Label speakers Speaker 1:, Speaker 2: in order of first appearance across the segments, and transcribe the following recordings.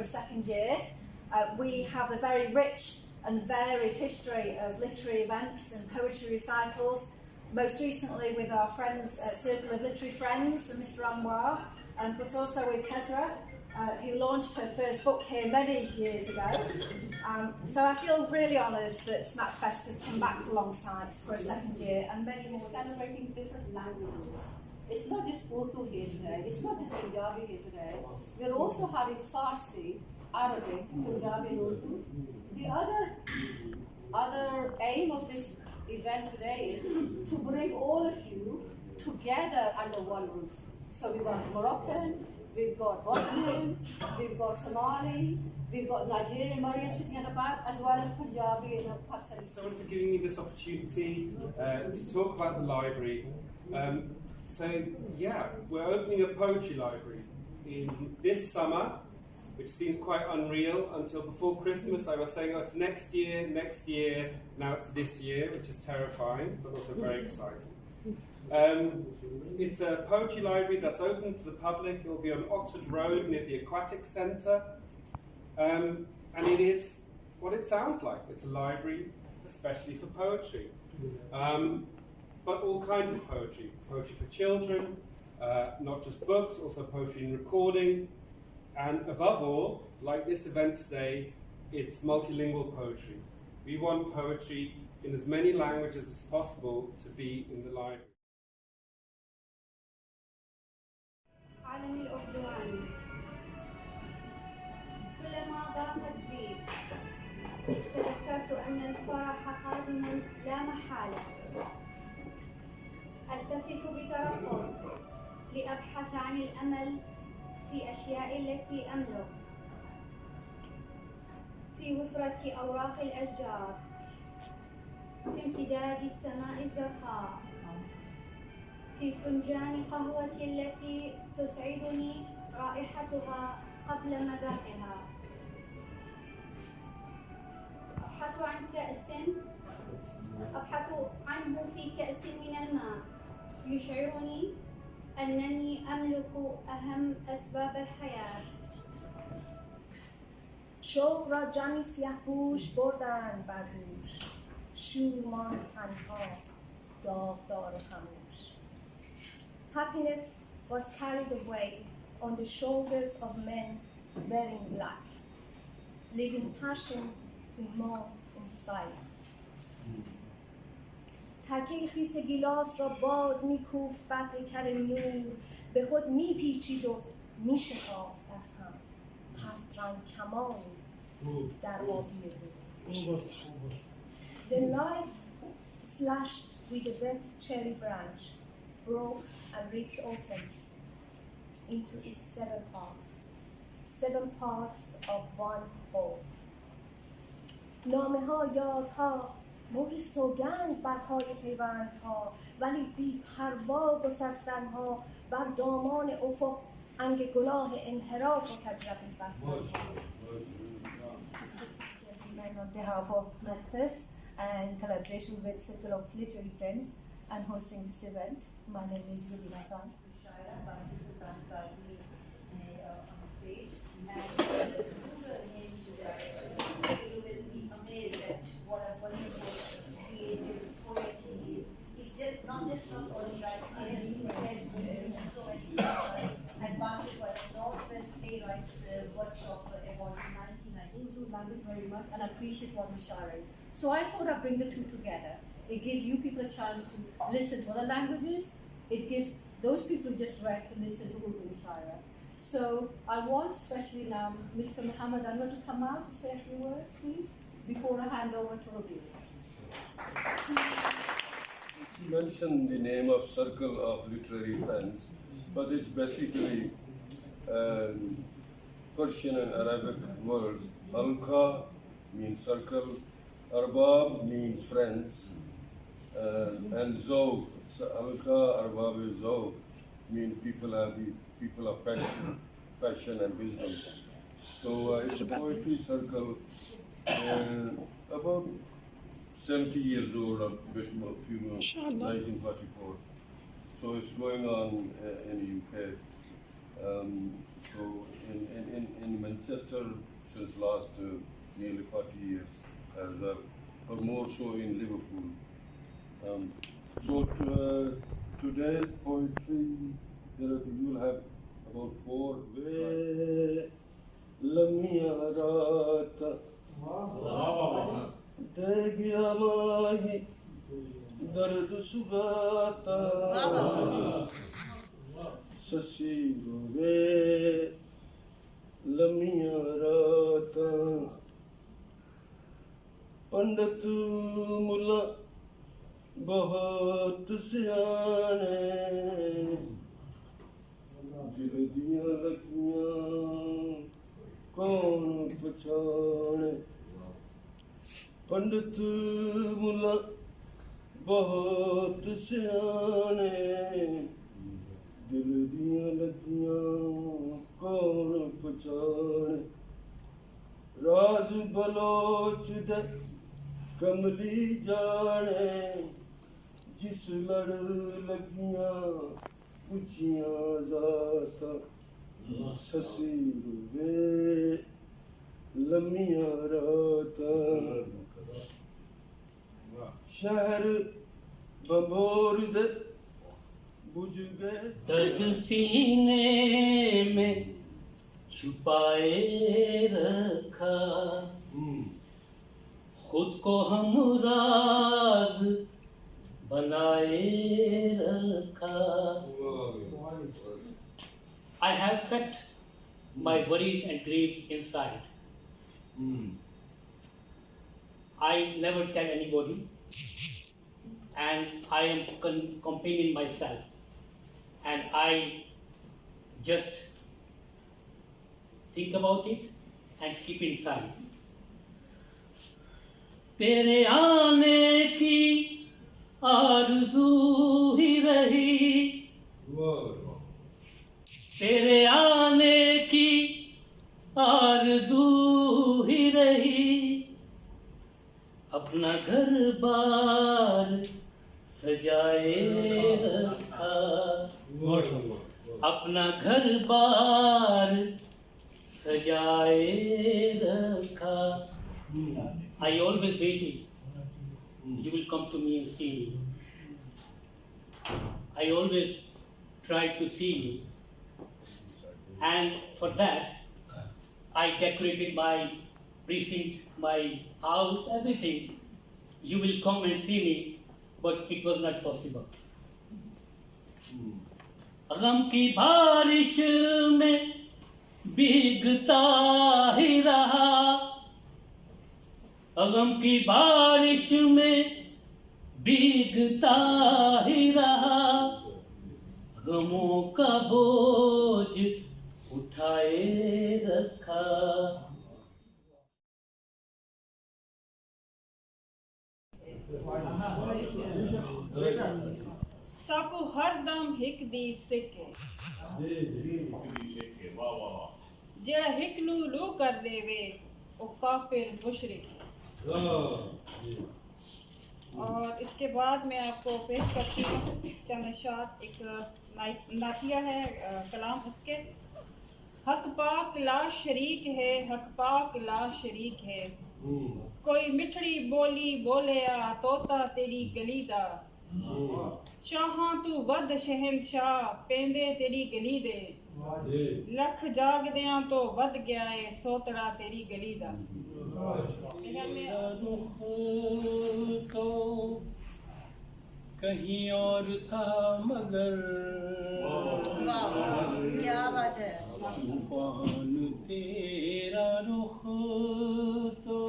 Speaker 1: a second year. We have a very rich and varied history of literary events and poetry recitals, most recently with our friends at Circle of Literary Friends and Mr. Anwar, but also with Kezra, who launched her first book here many years ago. So I feel really honoured that MacFest has come back to Longsight for a second year, and many more.
Speaker 2: Celebrating different languages. It's not just Urdu here today, it's not just Punjabi here today. We're also having Farsi, Arabic, Punjabi and Urdu. The other aim of this event today is to bring all of you together under one roof. So we've got Moroccan, we've got Bosnian, we've got Somali, we've got Nigerian Mariam sitting at the back, as well as Punjabi and Pakistani.
Speaker 3: Someone for giving me this opportunity to talk about the library. So yeah, we're opening a poetry library in this summer, which seems quite unreal. Until before Christmas I was saying, oh, it's next year, now it's this year, which is terrifying, but also very exciting. It's a poetry library that's open to the public. It will be on Oxford Road near the Aquatic Centre. And it is what it sounds like. It's a library especially for poetry. But all kinds of poetry. Poetry for children, not just books, also poetry and recording. And above all, like this event today, it's multilingual poetry. We want poetry in as many languages as possible to be in the library.
Speaker 4: عالمي الأردواني كلما ضاقت بي تذكرت أن الفرح قادم لا محالة ألتفت بترقب لأبحث عن الأمل في أشياء التي أملك في وفرة أوراق الأشجار في امتداد السماء الزرقاء في فنجان قهوتي التي تسعدني رائحتها قبل مذاقها أبحث عنه في كأس من الماء يشعرني أنني أملك أهم أسباب الحياة.
Speaker 5: شوق را جمعی سیاه‌پوش بردند بر دوش، شور ماند تنها، داغدار و خموش. Happiness was carried away on the shoulders of men wearing black, leaving passion to mourn in silence. تکه خیس گیلاس را باد می‌کوفت بر پیکر نور، به خود می‌پیچید و می‌شکافت از هم هفت رنگ کمانی در آبی دور. The light slashed with a wet cherry branch broke and ripped open into its seven parts of one whole. نامه‌ها، یادها، مهر سوگند بر پای پیوندها، ولی بی پروا گسستنها بر دامان افق انگ گناه انحراف و کجروی بستنها.
Speaker 6: On behalf of MacFest and collaboration with Circle of Literary Friends, I'm hosting this event. My name is Rubina Khan. On stage, and you will be amazed at what a wonderful creative poet he is. He's just not only right here, he has so many advances for the Northwest Playwrights Workshop Award in 1992. Love it very much and appreciate what Mishara is. So I thought I'd bring the two together. It gives you people a chance to listen to other languages. It gives those people who just read to listen to Urdu Mishara. So I want especially now Mr. Muhammad Anwar to come out to say a few words, please, before I hand over to Rabi.
Speaker 7: You mentioned the name of Circle of Literary Friends, but it's basically Persian and Arabic words. Halqa means circle, Arbab means friends, and Zawq, Halqa, Arbab, Zawq mean people of passion and wisdom. So it's a poetry circle, about 70 years old, a bit more, few more, 1944. So it's going on in the UK. So in Manchester since last nearly 40 years, as well, or more so in Liverpool. Today's poetry, you will have about 4 Lamia Rata Degya Mahi Dard Sugata Sasiru Lamia Rata Pandit Mulla बहुत सियाने दिल दिया लगियां कौन पछाने पंडित मुल्ला बहुत सियाने दिल दिया लगियां कौन पछाने राज बलोच दे कमली जाने जिस लड़ लगियां उचियां जाता ससीर वे लमियां राता शहर बंबोर दे बुझ गए
Speaker 8: दर्द सीने में छुपाए रखा खुद को हम राज बनाए रखा. I have kept my worries and grief inside. I never tell anybody, and I am complaining myself, and I just think about it and keep inside. तेरे आने की आरज़ू ही रही, तेरे आने की आरज़ू ही रही, अपना घर बार सजाए रखा, अपना घर बार सजाए रखा. I always waited. You will come to me and see me. I always tried to see you. And for that, I decorated my precinct, my house, everything. You will come and see me, but it was not possible. गम की बारिश में भीगता ही रहा, गम की बारिश में भीगता ही रहा, गमों का बोझ उठाए रखा.
Speaker 9: साकू हर दम हिक दी सिके जेड़ा हिक नू लू कर देवे ओ काफिर मुशरिक. और इसके बाद मैं आपको पेश करती हूँ चंद अशआर. एक नातिया है कलाम उसके. हक पाक ला शरीक है, हक पाक ला शरीक है, कोई मिठड़ी बोली बोलिया तोता तेरी गली दा, शाहां तू वद शहनशाह पेंदे तेरी गली दे, लख जागदियां तो वद गया है सोतड़ा तेरी गली दा.
Speaker 8: तो कहीं और था मगर
Speaker 6: क्या बात है.
Speaker 8: तूफान तेरा रुख तो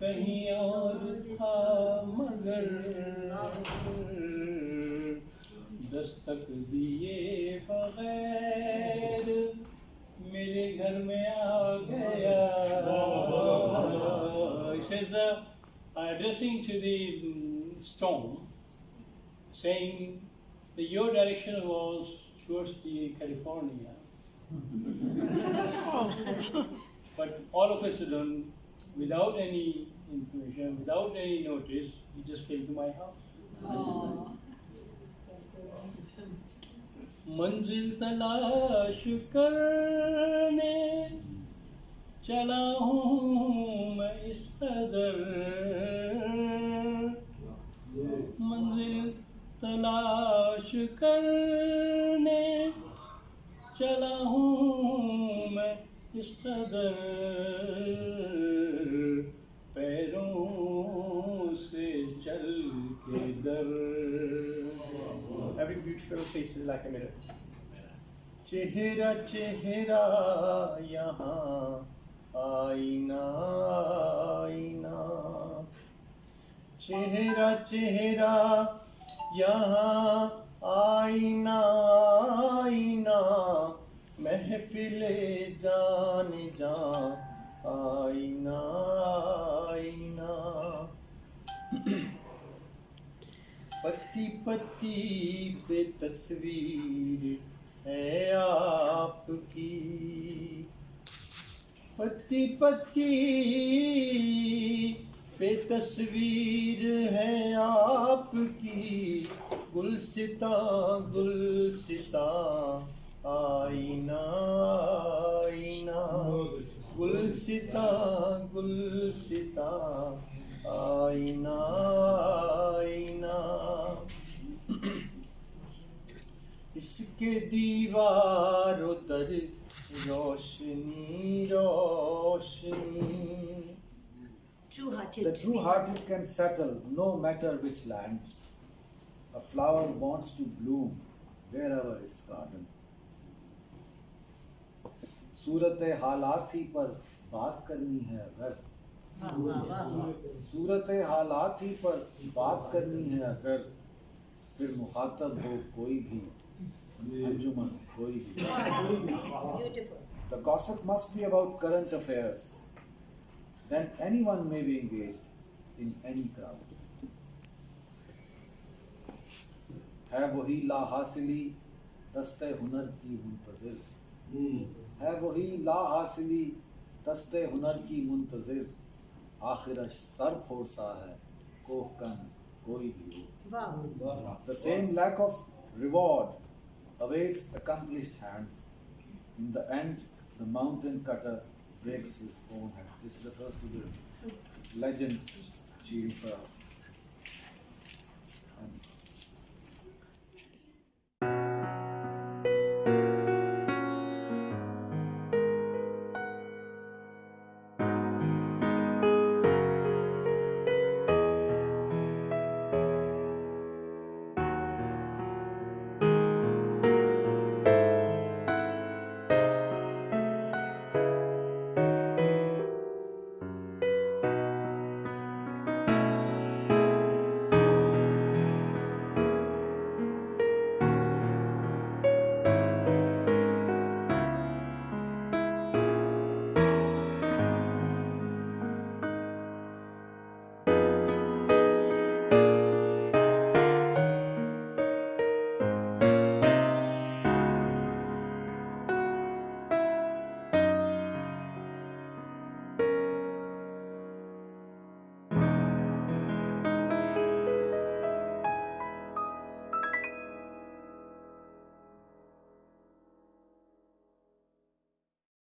Speaker 8: कहीं और था मगर दस्तक दिए बगैर मेरे घर में आ गया. He says, addressing to the storm, saying that your direction was towards the California. But all of a sudden, without any information, without any notice, he just came to my house. मंजिल तलाश करने चला हूँ मैं इस कदर, मंजिल तलाश करने चला हूँ मैं इस कदर, पैरों से चल के दर।
Speaker 10: Every beautiful face is like a mirror. चेहरा चेहरा यहाँ आईना आईना, चेहरा चेहरा यहाँ आईना आईना, महफिले जाने जा आईना आईना। पत्ती पत्ती पे तस्वीर है आपकी, पत्ती पत्ती पे तस्वीर है आपकी, गुलसिता गुलसिता आईना आईना, गुलसिता गुलसिता आईना आईना। इसके दीवारों तर रोशनी रोशनी।
Speaker 11: The true-hearted can settle no matter which land. A flower wants to bloom wherever its garden. सूरत हालात ही पर बात करनी है अगर, सूरत हालात ही पर बात करनी है अगर, फिर मुखातब हो कोई भी, अंजुमन कोई भी। The gossip must be about current affairs. Then anyone may be engaged in any crowd. है वही लाहासिली दस्ते हुनर की मुंतज़िर, है वही लाहासिली दस्ते हुनर की मुंतज़िर, आखिर सर फोड़ता है कोहकन कोई भी हो। The same lack of reward awaits accomplished hands. In the end, the mountain cutter breaks his own hand. This refers to the legend Shrifa